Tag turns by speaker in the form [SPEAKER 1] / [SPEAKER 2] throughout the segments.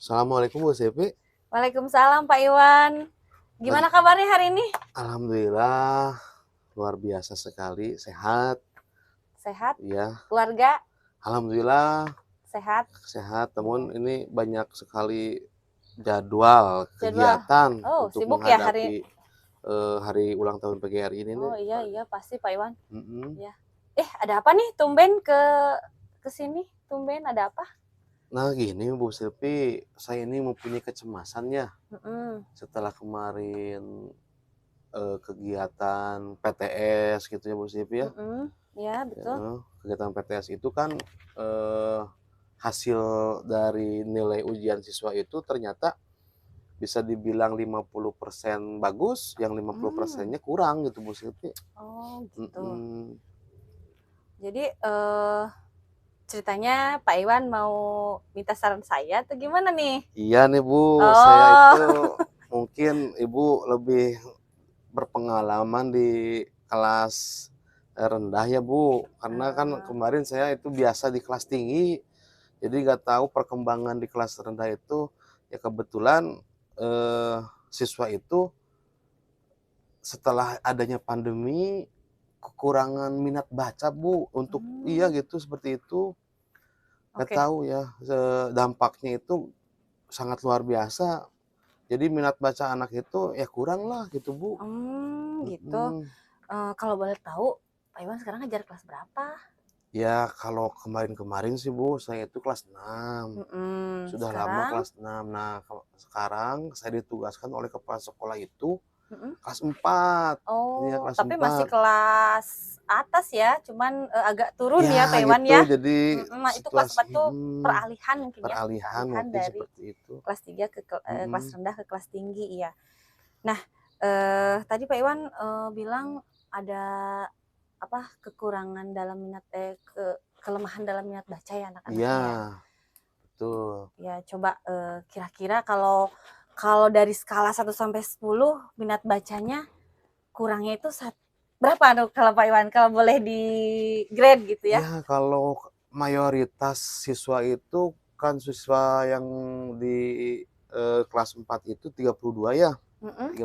[SPEAKER 1] Assalamualaikum Bu Sepi.
[SPEAKER 2] Waalaikumsalam Pak Iwan. Gimana kabarnya hari ini?
[SPEAKER 1] Alhamdulillah luar biasa sekali, sehat.
[SPEAKER 2] Sehat?
[SPEAKER 1] Ya,
[SPEAKER 2] Keluarga
[SPEAKER 1] alhamdulillah
[SPEAKER 2] sehat?
[SPEAKER 1] sehat. Namun
[SPEAKER 2] Iya.
[SPEAKER 1] ini banyak sekali jadwal
[SPEAKER 2] Jadwal.
[SPEAKER 1] kegiatan
[SPEAKER 2] Oh,
[SPEAKER 1] untuk
[SPEAKER 2] sibuk ya hari.
[SPEAKER 1] menghadapi hari ulang tahun PGRI ini nih.
[SPEAKER 2] Oh iya pasti Pak Iwan.
[SPEAKER 1] Mm-mm.
[SPEAKER 2] Ya. Ada apa nih? Tumben ke sini. Tumben ada apa?
[SPEAKER 1] Nah gini Bu Silvi, saya ini mempunyai kecemasan ya
[SPEAKER 2] Mm-mm.
[SPEAKER 1] setelah kemarin kegiatan PTS gitu ya Bu Silvi ya.
[SPEAKER 2] Mm-mm. Ya, betul.
[SPEAKER 1] Kegiatan PTS itu kan hasil dari nilai ujian siswa itu ternyata bisa dibilang 50% bagus, yang 50%-nya kurang gitu Bu Silvi.
[SPEAKER 2] Oh, gitu.
[SPEAKER 1] Mm-mm.
[SPEAKER 2] Jadi ceritanya Pak Iwan mau minta saran saya atau gimana nih?
[SPEAKER 1] Iya nih Bu, saya
[SPEAKER 2] Oh.
[SPEAKER 1] itu mungkin Ibu lebih berpengalaman di kelas rendah ya Bu, karena kan kemarin saya itu biasa di kelas tinggi, jadi nggak tahu perkembangan di kelas rendah itu. Ya kebetulan siswa itu setelah adanya pandemi kekurangan minat baca Bu untuk iya gitu seperti itu. Nggak
[SPEAKER 2] Oke.
[SPEAKER 1] tahu ya dampaknya itu sangat luar biasa. Jadi minat baca anak itu ya kurang lah gitu Bu.
[SPEAKER 2] Gitu. Kalau boleh tahu, Pak Iwan sekarang ngajar kelas berapa?
[SPEAKER 1] Ya kalau kemarin-kemarin sih Bu, saya itu kelas 6. Sudah lama
[SPEAKER 2] Sekarang?
[SPEAKER 1] kelas 6. Nah, sekarang saya ditugaskan oleh kepala sekolah itu kelas 4. Iya,
[SPEAKER 2] Oh,
[SPEAKER 1] kelas
[SPEAKER 2] tapi masih
[SPEAKER 1] 4.
[SPEAKER 2] kelas atas ya, cuman agak turun ya
[SPEAKER 1] Ya
[SPEAKER 2] Pak Iwan
[SPEAKER 1] gitu,
[SPEAKER 2] ya.
[SPEAKER 1] jadi
[SPEAKER 2] Nah, itu kelas 4
[SPEAKER 1] situasi
[SPEAKER 2] tuh peralihan mungkin ya,
[SPEAKER 1] peralihan
[SPEAKER 2] peralihan
[SPEAKER 1] mungkin
[SPEAKER 2] dari
[SPEAKER 1] seperti itu.
[SPEAKER 2] kelas 3 ke kelas
[SPEAKER 1] Mm-mm.
[SPEAKER 2] rendah ke kelas tinggi ya. Nah, tadi Pak Iwan bilang ada kekurangan dalam minat kelemahan dalam minat baca ya anak-anaknya
[SPEAKER 1] Iya,
[SPEAKER 2] ya.
[SPEAKER 1] betul.
[SPEAKER 2] Ya, coba kira-kira kalau dari skala 1 sampai 10 minat bacanya kurangnya itu berapa tuh kalau Pak Iwan? Kalau boleh di grade gitu ya.
[SPEAKER 1] Ya kalau mayoritas siswa itu kan siswa yang di kelas 4 itu 32 ya. 32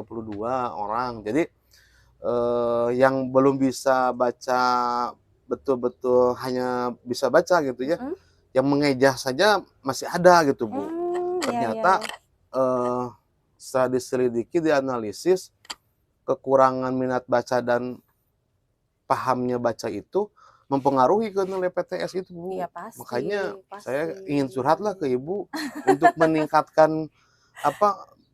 [SPEAKER 1] orang. Jadi yang belum bisa baca betul-betul hanya bisa baca gitu ya. Yang mengejah saja masih ada gitu Bu. Ternyata setelah diselidiki, dianalisis, kekurangan minat baca dan pahamnya baca itu mempengaruhi ke nilai PTS itu Bu.
[SPEAKER 2] Iya pasti.
[SPEAKER 1] Makanya saya ingin curhatlah ke Ibu untuk meningkatkan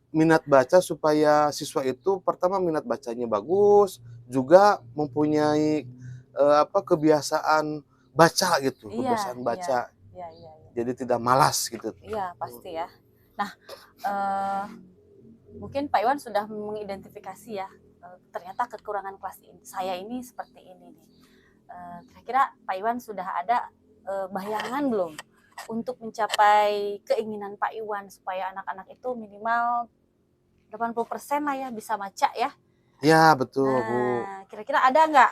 [SPEAKER 1] minat baca supaya siswa itu pertama minat bacanya bagus, juga mempunyai kebiasaan baca gitu, kebiasaan baca.
[SPEAKER 2] Iya.
[SPEAKER 1] Jadi tidak malas gitu.
[SPEAKER 2] Iya pasti ya. Nah, mungkin Pak Iwan sudah mengidentifikasi ya, ternyata kekurangan kelas saya ini seperti ini nih. Kira-kira Pak Iwan sudah ada bayangan belum untuk mencapai keinginan Pak Iwan supaya anak-anak itu minimal 80% lah ya bisa baca ya?
[SPEAKER 1] Ya betul Bu.
[SPEAKER 2] Nah, kira-kira ada nggak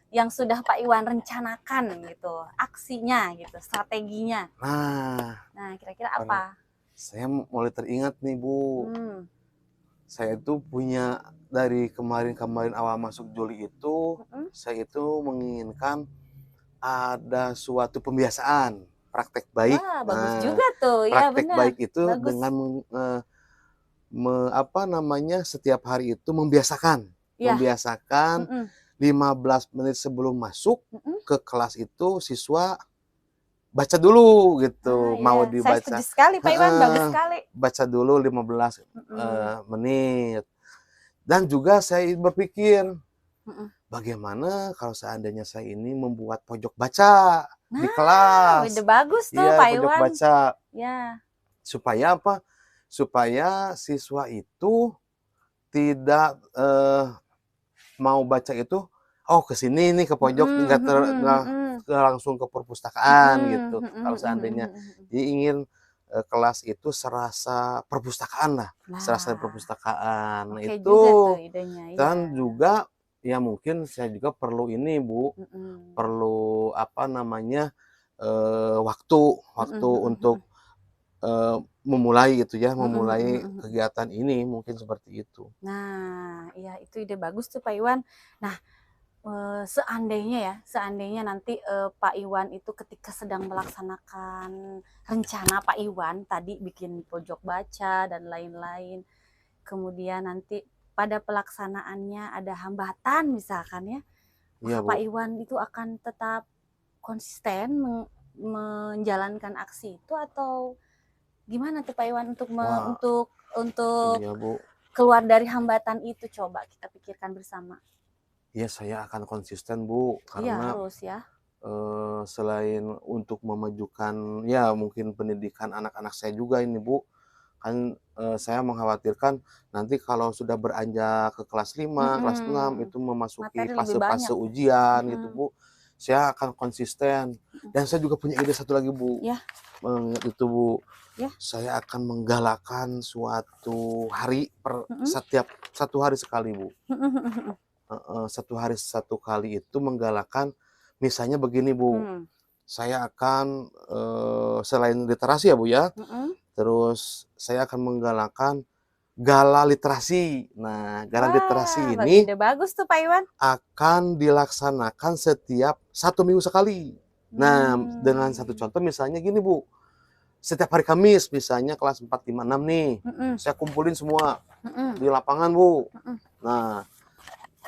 [SPEAKER 2] yang sudah Pak Iwan rencanakan gitu, aksinya gitu, strateginya? Nah, kira-kira apa?
[SPEAKER 1] Saya mulai teringat nih Bu. Saya itu punya dari kemarin awal masuk Juli itu, saya itu menginginkan ada suatu pembiasaan praktek baik.
[SPEAKER 2] Wah, bagus juga tuh. Ya,
[SPEAKER 1] Praktek
[SPEAKER 2] benar.
[SPEAKER 1] baik itu
[SPEAKER 2] Bagus.
[SPEAKER 1] dengan setiap hari itu membiasakan.
[SPEAKER 2] Ya.
[SPEAKER 1] Membiasakan 15 menit sebelum masuk ke kelas itu siswa baca dulu gitu. Mau
[SPEAKER 2] Saya
[SPEAKER 1] dibaca.
[SPEAKER 2] setuju sekali Pak Iwan, bagus sekali.
[SPEAKER 1] Baca dulu 15 menit. Dan juga saya berpikir, bagaimana kalau seandainya saya ini membuat pojok baca di kelas.
[SPEAKER 2] Udah bagus tuh
[SPEAKER 1] Iya,
[SPEAKER 2] Pak
[SPEAKER 1] pojok
[SPEAKER 2] Iwan.
[SPEAKER 1] baca.
[SPEAKER 2] Ya.
[SPEAKER 1] Supaya apa? Supaya siswa itu tidak mau baca itu, oh ke sini nih ke pojok, nggak langsung ke perpustakaan gitu. Kalau seandainya jadi ingin kelas itu serasa perpustakaan lah, serasa perpustakaan.
[SPEAKER 2] Oke
[SPEAKER 1] Itu
[SPEAKER 2] juga tuh idenya.
[SPEAKER 1] dan
[SPEAKER 2] Iya.
[SPEAKER 1] juga ya mungkin saya juga perlu ini Bu, perlu waktu untuk memulai gitu ya,
[SPEAKER 2] Mhm mhm
[SPEAKER 1] memulai
[SPEAKER 2] mhm.
[SPEAKER 1] kegiatan ini mungkin seperti itu.
[SPEAKER 2] Nah, iya itu ide bagus tuh Pak Iwan. Nah, seandainya ya, seandainya nanti, Pak Iwan itu ketika sedang melaksanakan rencana Pak Iwan tadi bikin pojok baca dan lain-lain, kemudian nanti pada pelaksanaannya ada hambatan misalkan ya,
[SPEAKER 1] Iya,
[SPEAKER 2] maka Pak
[SPEAKER 1] Bu.
[SPEAKER 2] Iwan itu akan tetap konsisten menjalankan aksi itu atau gimana tuh Pak Iwan untuk
[SPEAKER 1] Wah,
[SPEAKER 2] untuk
[SPEAKER 1] iya, Bu.
[SPEAKER 2] keluar dari hambatan itu coba kita pikirkan bersama.
[SPEAKER 1] Ya saya akan konsisten, Bu,
[SPEAKER 2] Iya
[SPEAKER 1] karena
[SPEAKER 2] harus ya.
[SPEAKER 1] selain untuk memajukan ya mungkin pendidikan anak-anak saya juga ini, Bu, kan, saya mengkhawatirkan nanti kalau sudah beranjak ke kelas 5 kelas 6
[SPEAKER 2] Mhm.
[SPEAKER 1] itu memasuki
[SPEAKER 2] Materi lebih
[SPEAKER 1] fase-fase
[SPEAKER 2] banyak.
[SPEAKER 1] ujian gitu,
[SPEAKER 2] Mhm
[SPEAKER 1] Bu, saya akan konsisten.
[SPEAKER 2] mhm.
[SPEAKER 1] Dan saya juga punya ide satu lagi, Bu,
[SPEAKER 2] Ya
[SPEAKER 1] mengingat itu, Bu,
[SPEAKER 2] ya.
[SPEAKER 1] saya akan menggalakkan suatu hari
[SPEAKER 2] Mhm.
[SPEAKER 1] setiap 1 hari sekali, Bu.
[SPEAKER 2] Mhm mhm mhm.
[SPEAKER 1] Heeh, 1 hari 1 kali itu menggalakkan misalnya begini, Bu,
[SPEAKER 2] Mmm.
[SPEAKER 1] saya akan, selain literasi ya, Bu, ya,
[SPEAKER 2] Mhm.
[SPEAKER 1] terus saya akan menggalakkan gala literasi. Nah, gala
[SPEAKER 2] Wah,
[SPEAKER 1] literasi ini
[SPEAKER 2] ide bagus tuh Pak Iwan.
[SPEAKER 1] akan dilaksanakan setiap 1 minggu sekali. Nah, dengan satu
[SPEAKER 2] Mmm.
[SPEAKER 1] contoh misalnya gini, Bu, setiap hari Kamis misalnya kelas 4, 5, 6 nih,
[SPEAKER 2] Mhm
[SPEAKER 1] saya kumpulin semua
[SPEAKER 2] mhm
[SPEAKER 1] di lapangan, Bu.
[SPEAKER 2] mhm.
[SPEAKER 1] Nah,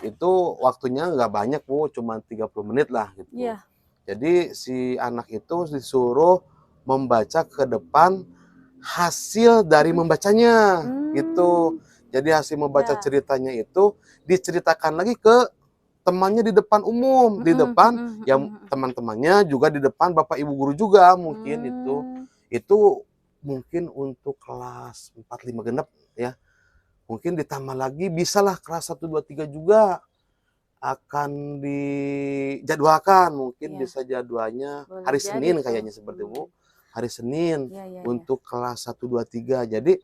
[SPEAKER 1] itu waktunya nggak banyak, Bu, cuma 30 menit lah gitu.
[SPEAKER 2] Iya.
[SPEAKER 1] Jadi si anak itu disuruh membaca ke depan hasil dari
[SPEAKER 2] Mhm.
[SPEAKER 1] membacanya gitu.
[SPEAKER 2] Mmm.
[SPEAKER 1] Jadi hasil membaca
[SPEAKER 2] Ya.
[SPEAKER 1] ceritanya itu diceritakan lagi ke temannya di depan umum, di
[SPEAKER 2] Mhm
[SPEAKER 1] depan
[SPEAKER 2] mhm
[SPEAKER 1] ya
[SPEAKER 2] mhm mhm.
[SPEAKER 1] teman-temannya juga di depan bapak ibu guru juga mungkin itu.
[SPEAKER 2] Mmm.
[SPEAKER 1] Itu mungkin untuk kelas 4 5 genep ya. Mungkin ditambah lagi bisalah kelas 1 2 3 juga akan dijadwalkan, mungkin
[SPEAKER 2] Iya,
[SPEAKER 1] bisa jadwalnya
[SPEAKER 2] boleh
[SPEAKER 1] hari
[SPEAKER 2] jadi
[SPEAKER 1] Senin
[SPEAKER 2] tuh.
[SPEAKER 1] kayaknya seperti
[SPEAKER 2] Mmm.
[SPEAKER 1] Bu, hari Senin
[SPEAKER 2] Iya iya iya.
[SPEAKER 1] untuk kelas 1 2 3. Jadi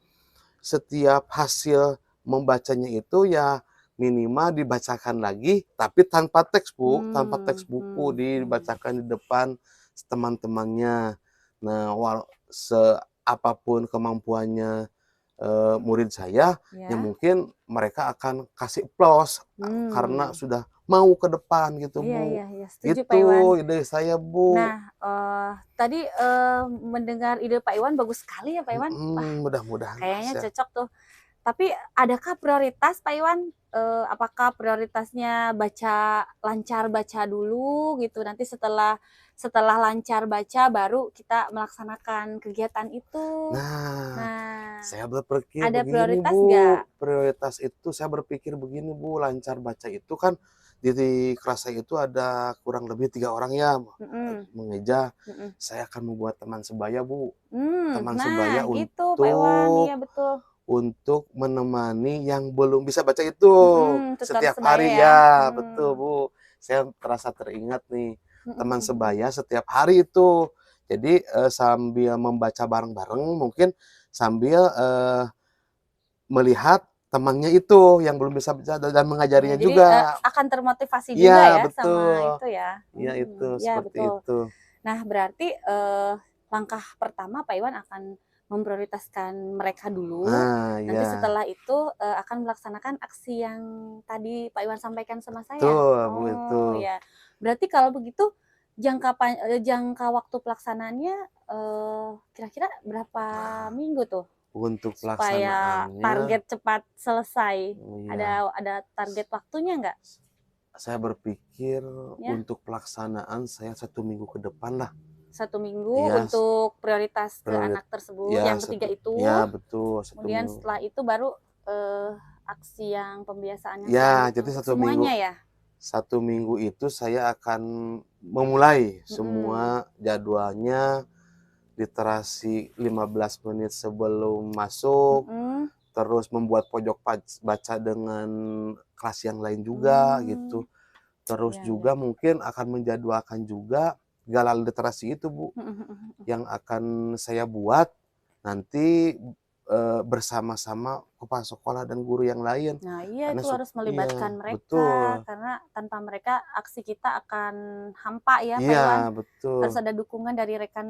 [SPEAKER 1] setiap hasil membacanya itu ya minimal dibacakan lagi, tapi tanpa teks Bu, tanpa teks buku,
[SPEAKER 2] Mmm.
[SPEAKER 1] dibacakan di depan teman-temannya. Nah, seapapun kemampuannya murid saya, ya
[SPEAKER 2] Ya.
[SPEAKER 1] mungkin mereka akan kasih applause karena
[SPEAKER 2] Mmm.
[SPEAKER 1] sudah mau ke depan gitu,
[SPEAKER 2] Iya
[SPEAKER 1] Bu.
[SPEAKER 2] iya iya, setuju Pak Iwan.
[SPEAKER 1] Gitu ide saya, Bu.
[SPEAKER 2] Nah, tadi, mendengar ide Pak Iwan bagus sekali ya Pak Iwan. Wah,
[SPEAKER 1] Mudah-mudahan
[SPEAKER 2] kayaknya
[SPEAKER 1] berhasil.
[SPEAKER 2] cocok tuh. Tapi adakah prioritas Pak Iwan? Apakah prioritasnya lancar baca dulu gitu, nanti setelah setelah lancar baca baru kita melaksanakan kegiatan itu?
[SPEAKER 1] Nah,
[SPEAKER 2] Nah,
[SPEAKER 1] saya berpikir
[SPEAKER 2] ada
[SPEAKER 1] begini,
[SPEAKER 2] prioritas
[SPEAKER 1] Bu,
[SPEAKER 2] nggak?
[SPEAKER 1] prioritas itu saya berpikir begini, Bu, lancar baca itu kan di kelas saya itu ada kurang lebih 3 orang ya,
[SPEAKER 2] Mhm
[SPEAKER 1] mengeja.
[SPEAKER 2] mhm.
[SPEAKER 1] Saya akan membuat teman sebaya, Bu. Teman
[SPEAKER 2] Nah
[SPEAKER 1] sebaya
[SPEAKER 2] gitu Pak Iwan, iya
[SPEAKER 1] untuk
[SPEAKER 2] betul.
[SPEAKER 1] menemani yang belum bisa baca itu
[SPEAKER 2] Tutor
[SPEAKER 1] setiap
[SPEAKER 2] sebaya
[SPEAKER 1] hari
[SPEAKER 2] ya?
[SPEAKER 1] ya, betul, Bu. Saya terasa teringat nih,
[SPEAKER 2] Mhm
[SPEAKER 1] teman
[SPEAKER 2] mhm mhm.
[SPEAKER 1] sebaya setiap hari itu. Jadi, sambil membaca bareng-bareng mungkin sambil, melihat temannya itu yang belum bisa baca dan
[SPEAKER 2] Ya
[SPEAKER 1] mengajarinya
[SPEAKER 2] jadi,
[SPEAKER 1] juga.
[SPEAKER 2] akan termotivasi juga
[SPEAKER 1] Iya,
[SPEAKER 2] ya sama
[SPEAKER 1] betul.
[SPEAKER 2] itu ya?
[SPEAKER 1] Iya itu,
[SPEAKER 2] Iya
[SPEAKER 1] seperti
[SPEAKER 2] betul.
[SPEAKER 1] itu.
[SPEAKER 2] Nah berarti, langkah pertama Pak Iwan akan memprioritaskan mereka dulu,
[SPEAKER 1] Nah,
[SPEAKER 2] nanti
[SPEAKER 1] iya.
[SPEAKER 2] setelah itu, akan melaksanakan aksi yang tadi Pak Iwan sampaikan sama saya?
[SPEAKER 1] Betul, Bu, itu.
[SPEAKER 2] Oh ya, berarti kalau begitu jangka waktu pelaksanaannya, kira-kira berapa
[SPEAKER 1] Nah,
[SPEAKER 2] minggu tuh?
[SPEAKER 1] untuk
[SPEAKER 2] Supaya
[SPEAKER 1] pelaksanaannya
[SPEAKER 2] target cepat selesai,
[SPEAKER 1] iya.
[SPEAKER 2] ada target waktunya nggak?
[SPEAKER 1] Saya berpikir
[SPEAKER 2] Ya,
[SPEAKER 1] untuk pelaksanaan saya 1 minggu ke depan lah.
[SPEAKER 2] 1 minggu
[SPEAKER 1] Iya,
[SPEAKER 2] untuk prioritas ke
[SPEAKER 1] priori
[SPEAKER 2] anak tersebut,
[SPEAKER 1] ya
[SPEAKER 2] yang ketiga
[SPEAKER 1] satu ya
[SPEAKER 2] itu,
[SPEAKER 1] betul, satu
[SPEAKER 2] kemudian
[SPEAKER 1] minggu.
[SPEAKER 2] setelah itu baru, aksi yang pembiasaan yang
[SPEAKER 1] Ya,
[SPEAKER 2] selanjutnya
[SPEAKER 1] jadi
[SPEAKER 2] untuk
[SPEAKER 1] satu minggu
[SPEAKER 2] semuanya ya?
[SPEAKER 1] 1 minggu itu saya akan memulai
[SPEAKER 2] Mhm,
[SPEAKER 1] semua jadwalnya, literasi 15 menit sebelum masuk,
[SPEAKER 2] mhm,
[SPEAKER 1] terus membuat pojok baca dengan kelas yang lain juga
[SPEAKER 2] mmm,
[SPEAKER 1] gitu. Terus
[SPEAKER 2] iya iya,
[SPEAKER 1] juga mungkin akan menjadwalkan juga gala literasi itu, Bu,
[SPEAKER 2] mhm mhm mhm.
[SPEAKER 1] yang akan saya buat nanti, bersama-sama kepala sekolah dan guru yang lain.
[SPEAKER 2] Nah iya
[SPEAKER 1] Karena
[SPEAKER 2] itu harus melibatkan
[SPEAKER 1] iya,
[SPEAKER 2] mereka,
[SPEAKER 1] betul.
[SPEAKER 2] karena tanpa mereka aksi kita akan hampa ya Pak
[SPEAKER 1] Iya,
[SPEAKER 2] Iwan, harus
[SPEAKER 1] betul.
[SPEAKER 2] ada dukungan dari rekan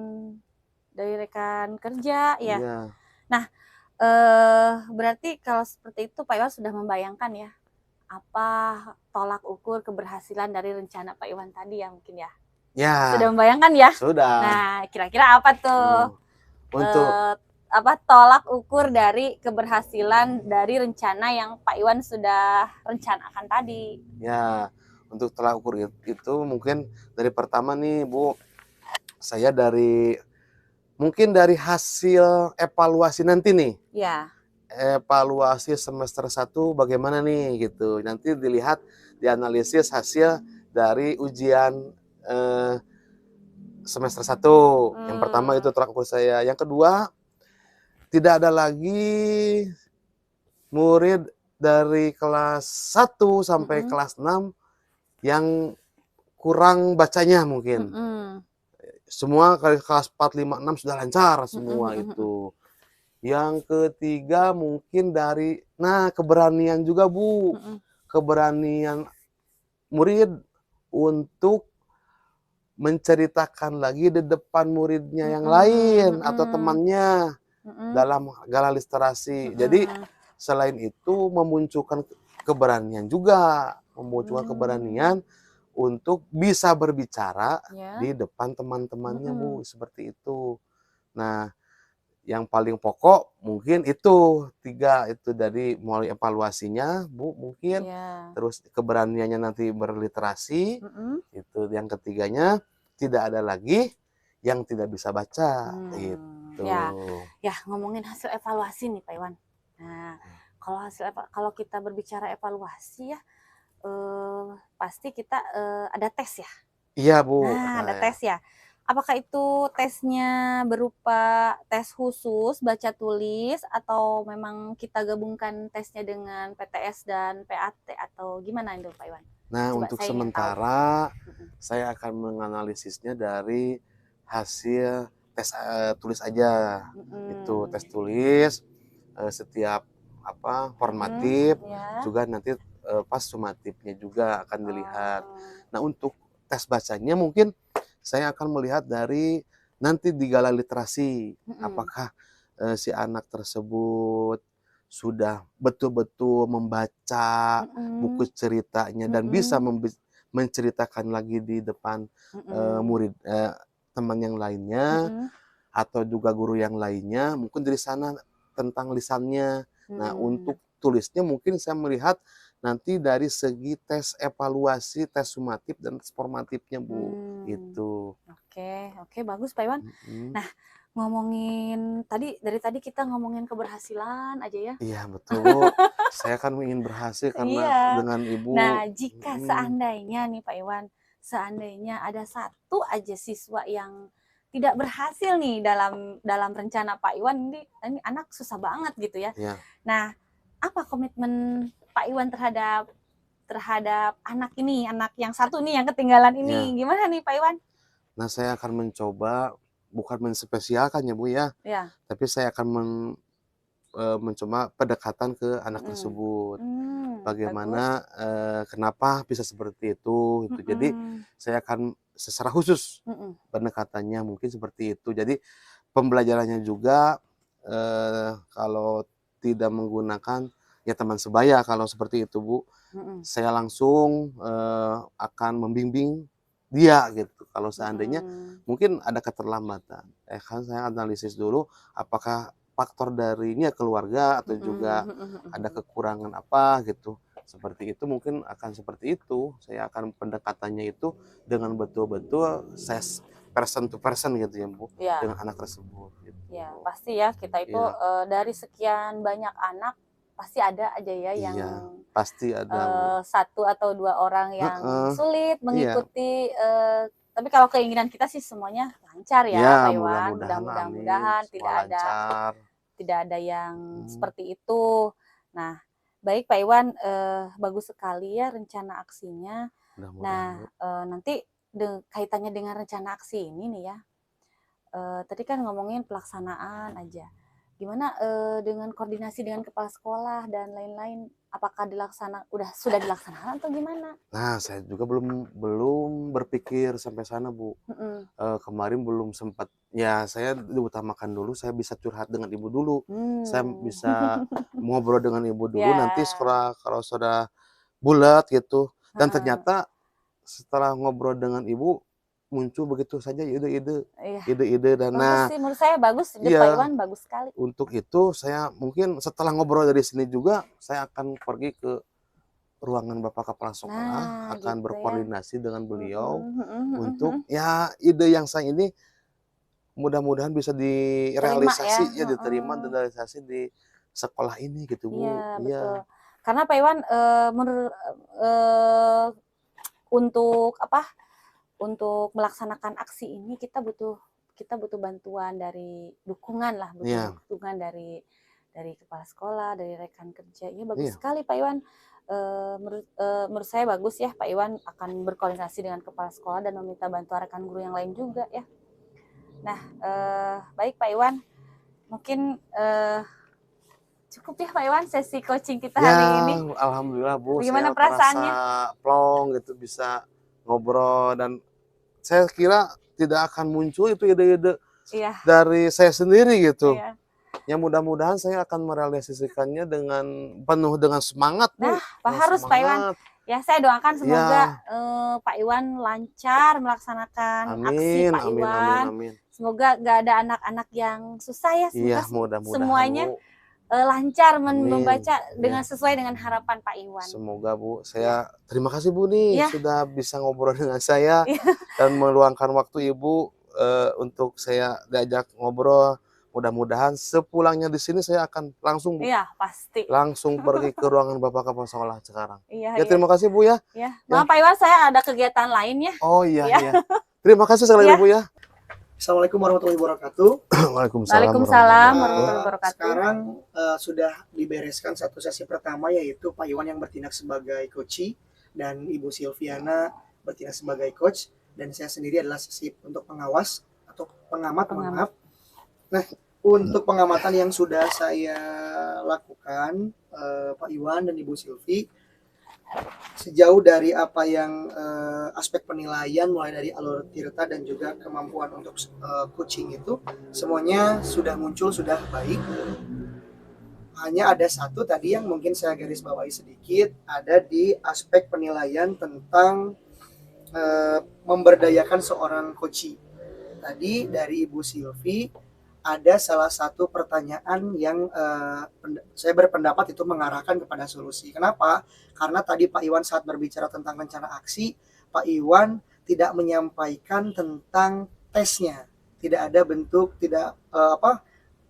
[SPEAKER 2] dari rekan kerja ya.
[SPEAKER 1] Iya.
[SPEAKER 2] Nah, berarti kalau seperti itu Pak Iwan sudah membayangkan ya, apa tolak ukur keberhasilan dari rencana Pak Iwan tadi ya mungkin ya? Sudah
[SPEAKER 1] Ya,
[SPEAKER 2] membayangkan ya?
[SPEAKER 1] sudah.
[SPEAKER 2] Nah, kira-kira apa tuh,
[SPEAKER 1] Untuk
[SPEAKER 2] apa tolak ukur dari keberhasilan dari rencana yang Pak Iwan sudah rencanakan tadi?
[SPEAKER 1] ya, untuk tolak ukur itu mungkin dari pertama nih Bu, saya mungkin dari hasil evaluasi nanti nih.
[SPEAKER 2] Ya.
[SPEAKER 1] Evaluasi semester 1 bagaimana nih gitu. Nanti dilihat, dianalisis hasil dari ujian eh, semester 1. Yang pertama itu tolak ukur saya. Yang kedua, tidak ada lagi murid dari kelas 1 sampai kelas 6 yang kurang bacanya mungkin. Semua kelas 4, 5, 6 sudah lancar semua itu. Yang ketiga mungkin dari keberanian juga Bu. Keberanian murid untuk menceritakan lagi di depan muridnya yang lain atau temannya dalam gala literasi. Jadi selain itu memunculkan keberanian juga, memunculkan keberanian untuk bisa berbicara di depan teman-temannya Bu, seperti itu. Nah, yang paling pokok mungkin itu 3 itu, dari mulai evaluasinya Bu mungkin, terus keberaniannya nanti berliterasi, itu yang ketiganya tidak ada lagi yang tidak bisa baca, gitu.
[SPEAKER 2] Ya ngomongin hasil evaluasi nih Pak Iwan. Nah, kalau kita berbicara evaluasi ya, pasti kita ada tes ya.
[SPEAKER 1] Iya Bu.
[SPEAKER 2] Nah, ada tes ya. Apakah itu tesnya berupa tes khusus baca tulis atau memang kita gabungkan tesnya dengan PTS dan PAT atau gimana itu Pak Iwan?
[SPEAKER 1] Nah,
[SPEAKER 2] Coba
[SPEAKER 1] untuk
[SPEAKER 2] saya ingin tahu.
[SPEAKER 1] sementara saya akan menganalisisnya dari hasil tes tulis aja. Itu tes tulis setiap formatif, juga nanti pas sumatifnya juga akan dilihat. Nah, untuk tes bacanya mungkin saya akan melihat dari nanti di gala literasi, apakah si anak tersebut sudah betul-betul membaca buku ceritanya dan bisa menceritakan lagi di depan murid teman yang lainnya atau juga guru yang lainnya, mungkin dari sana tentang lisannya. Nah, untuk tulisnya mungkin saya melihat nanti dari segi tes evaluasi, tes sumatif dan tes formatifnya Bu, gitu.
[SPEAKER 2] Oke, bagus Pak Iwan. Nah, ngomongin dari tadi kita ngomongin keberhasilan aja ya.
[SPEAKER 1] Iya betul Bu, saya kan ingin berhasil karena dengan Ibu.
[SPEAKER 2] Nah, jika seandainya nih Pak Iwan, seandainya ada satu aja siswa yang tidak berhasil nih dalam rencana Pak Iwan, ini anak susah banget gitu ya. Nah, apa komitmen Pak Iwan terhadap anak ini, anak yang satu nih yang ketinggalan ini, gimana nih Pak Iwan?
[SPEAKER 1] Nah, saya akan mencoba bukan menspesialkan ya Bu ya, tapi saya akan mencoba pendekatan ke anak tersebut. Bagaimana, kenapa bisa seperti itu gitu. Jadi saya akan secara khusus pendekatannya mungkin seperti itu. Jadi pembelajarannya juga kalau tidak menggunakan ya teman sebaya kalau seperti itu Bu, saya langsung akan membimbing dia gitu. Kalau seandainya mungkin ada keterlambatan, kan saya analisis dulu apakah faktor dari ini ya keluarga atau juga ada kekurangan apa gitu. Seperti itu mungkin akan seperti itu. Saya akan pendekatannya itu dengan betul-betul saya person to person gitu ya Bu, dengan anak tersebut gitu.
[SPEAKER 2] Ya, pasti ya kita itu dari sekian banyak anak pasti ada aja ya yang
[SPEAKER 1] pasti ada
[SPEAKER 2] satu atau dua orang yang sulit mengikuti. Tapi kalau keinginan kita sih semuanya lancar ya Pak Iwan. Mudah-mudahan tidak ada yang seperti itu. Nah, baik Pak Iwan, bagus sekali ya rencana aksinya. Nah, nanti kaitannya dengan rencana aksi ini nih ya. Tadi kan ngomongin pelaksanaan aja. Gimana dengan koordinasi dengan kepala sekolah dan lain-lain? apakah sudah dilaksanakan atau gimana?
[SPEAKER 1] Nah, saya juga belum berpikir sampai sana, Bu. Kemarin belum sempat, ya saya diutamakan dulu, saya bisa curhat dengan ibu dulu. Saya bisa ngobrol dengan ibu dulu, nanti
[SPEAKER 2] Ya.
[SPEAKER 1] kalau sudah bulat gitu. Dan
[SPEAKER 2] Heeh.
[SPEAKER 1] ternyata setelah ngobrol dengan ibu, muncul begitu saja ide-ide,
[SPEAKER 2] Iya,
[SPEAKER 1] dan
[SPEAKER 2] bagus
[SPEAKER 1] nah
[SPEAKER 2] sih menurut saya, bagus, ide Pak
[SPEAKER 1] iya,
[SPEAKER 2] Iwan bagus sekali.
[SPEAKER 1] untuk itu saya mungkin setelah ngobrol dari sini juga, saya akan pergi ke ruangan Bapak Kepala Sekolah,
[SPEAKER 2] Nah,
[SPEAKER 1] akan
[SPEAKER 2] gitu ya.
[SPEAKER 1] berkoordinasi dengan beliau
[SPEAKER 2] Mhm mhm mhm
[SPEAKER 1] untuk,
[SPEAKER 2] mhm.
[SPEAKER 1] ya ide yang saya ini mudah-mudahan bisa
[SPEAKER 2] Terima ya,
[SPEAKER 1] direalisasi, ya diterima dan
[SPEAKER 2] heeh.
[SPEAKER 1] realisasi di sekolah ini gitu, Bu.
[SPEAKER 2] Iya, betul.
[SPEAKER 1] Iya,
[SPEAKER 2] Karena Pak Iwan, eee, untuk untuk melaksanakan aksi ini kita butuh bantuan dari dukungan lah, butuh
[SPEAKER 1] iya,
[SPEAKER 2] dukungan dari kepala sekolah, dari rekan kerja. Ya bagus
[SPEAKER 1] iya,
[SPEAKER 2] sekali Pak Iwan. Menurut saya bagus ya Pak Iwan akan berkoordinasi dengan kepala sekolah dan meminta bantuan rekan guru yang lain juga ya. Nah, baik Pak Iwan, mungkin cukup ya Pak Iwan sesi coaching kita
[SPEAKER 1] ya,
[SPEAKER 2] hari ini.
[SPEAKER 1] alhamdulillah, Bu,
[SPEAKER 2] Bagaimana
[SPEAKER 1] saya merasa
[SPEAKER 2] perasaannya?
[SPEAKER 1] plong gitu, bisa ngobrol, dan saya kira tidak akan muncul itu ide-ide
[SPEAKER 2] Iya,
[SPEAKER 1] dari saya sendiri gitu.
[SPEAKER 2] iya.
[SPEAKER 1] Ya mudah-mudahan saya akan merealisasikannya dengan penuh dengan semangat,
[SPEAKER 2] Nah,
[SPEAKER 1] Bu, dengan
[SPEAKER 2] harus Pak Iwan.
[SPEAKER 1] semangat.
[SPEAKER 2] Ya, saya doakan semoga
[SPEAKER 1] Iya,
[SPEAKER 2] Pak Iwan lancar melaksanakan aksi
[SPEAKER 1] amin,
[SPEAKER 2] Pak
[SPEAKER 1] amin, amin,
[SPEAKER 2] Iwan.
[SPEAKER 1] amin.
[SPEAKER 2] Semoga gak ada anak-anak yang susah ya.
[SPEAKER 1] Iya,
[SPEAKER 2] Semoga
[SPEAKER 1] mudah-mudahan,
[SPEAKER 2] semuanya
[SPEAKER 1] Bu.
[SPEAKER 2] lancar
[SPEAKER 1] Amin.
[SPEAKER 2] membaca
[SPEAKER 1] Iya,
[SPEAKER 2] dengan sesuai dengan harapan Pak Iwan.
[SPEAKER 1] semoga, Bu.
[SPEAKER 2] Ya,
[SPEAKER 1] Saya terima kasih, Bu, nih
[SPEAKER 2] ya,
[SPEAKER 1] sudah bisa ngobrol dengan saya dan meluangkan waktu Ibu untuk saya diajak ngobrol. Mudah-mudahan sepulangnya di sini saya akan langsung, Bu,
[SPEAKER 2] iya, pasti.
[SPEAKER 1] langsung pergi ke ruangan Bapak Kepala Sekolah sekarang.
[SPEAKER 2] Iya,
[SPEAKER 1] Ya,
[SPEAKER 2] iya,
[SPEAKER 1] terima kasih, Bu, ya.
[SPEAKER 2] ya.
[SPEAKER 1] Ya.
[SPEAKER 2] Maaf Pak Iwan, saya ada kegiatan lain ya.
[SPEAKER 1] Oh, iya,
[SPEAKER 2] Ya,
[SPEAKER 1] iya. Terima kasih sekali lagi,
[SPEAKER 2] ya.
[SPEAKER 1] Bu, ya.
[SPEAKER 3] Assalamualaikum warahmatullahi wabarakatuh.
[SPEAKER 1] Waalaikumsalam
[SPEAKER 2] Waalaikumsalam
[SPEAKER 1] warahmatullahi
[SPEAKER 2] warahmatullahi
[SPEAKER 1] wabarakatuh.
[SPEAKER 2] wabarakatuh.
[SPEAKER 3] Sekarang sudah dibereskan satu sesi pertama, yaitu Pak Iwan yang bertindak sebagai coach dan Ibu Silviana bertindak sebagai coach, dan saya sendiri adalah sesi untuk pengawas atau pengamat, mohon maaf. Nah, untuk pengamatan yang sudah saya lakukan, Pak Iwan dan Ibu Silvi, sejauh dari apa yang aspek penilaian mulai dari alur tirta dan juga kemampuan untuk coaching itu semuanya sudah muncul, sudah baik. Hanya ada satu tadi yang mungkin saya garis bawahi sedikit, ada di aspek penilaian tentang memberdayakan seorang coach. Tadi dari Ibu Silvi ada salah satu pertanyaan yang saya berpendapat itu mengarahkan kepada solusi. Kenapa? Karena tadi Pak Iwan saat berbicara tentang rencana aksi, Pak Iwan tidak menyampaikan tentang tesnya. Tidak ada bentuk, tidak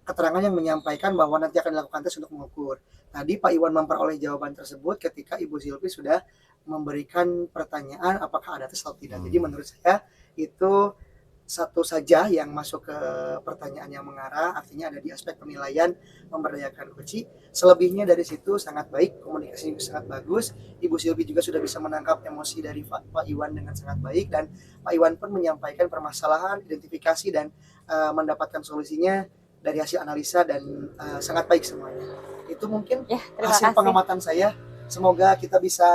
[SPEAKER 3] keterangan yang menyampaikan bahwa nanti akan dilakukan tes untuk mengukur. Tadi Pak Iwan memperoleh jawaban tersebut ketika Ibu Silvi sudah memberikan pertanyaan apakah ada tes atau tidak. Jadi menurut saya itu satu saja yang masuk ke pertanyaan yang mengarah, artinya ada di aspek penilaian memberdayakan coach. Selebihnya dari situ sangat baik, komunikasi sangat bagus. Ibu Silvi juga sudah bisa menangkap emosi dari Pak Iwan dengan sangat baik, dan Pak Iwan pun menyampaikan permasalahan, identifikasi, dan mendapatkan solusinya dari hasil analisa, dan sangat baik semuanya. Itu mungkin
[SPEAKER 2] Ya,
[SPEAKER 3] hasil pengamatan saya. Semoga kita bisa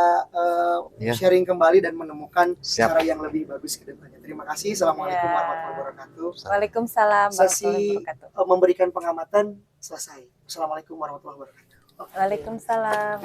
[SPEAKER 3] sharing kembali dan menemukan cara yang lebih bagus ke depannya. Terima kasih. Assalamualaikum warahmatullahi wabarakatuh.
[SPEAKER 2] Waalaikumsalam
[SPEAKER 3] Sesi memberikan pengamatan selesai. Assalamualaikum warahmatullahi wabarakatuh.
[SPEAKER 2] Waalaikumsalam.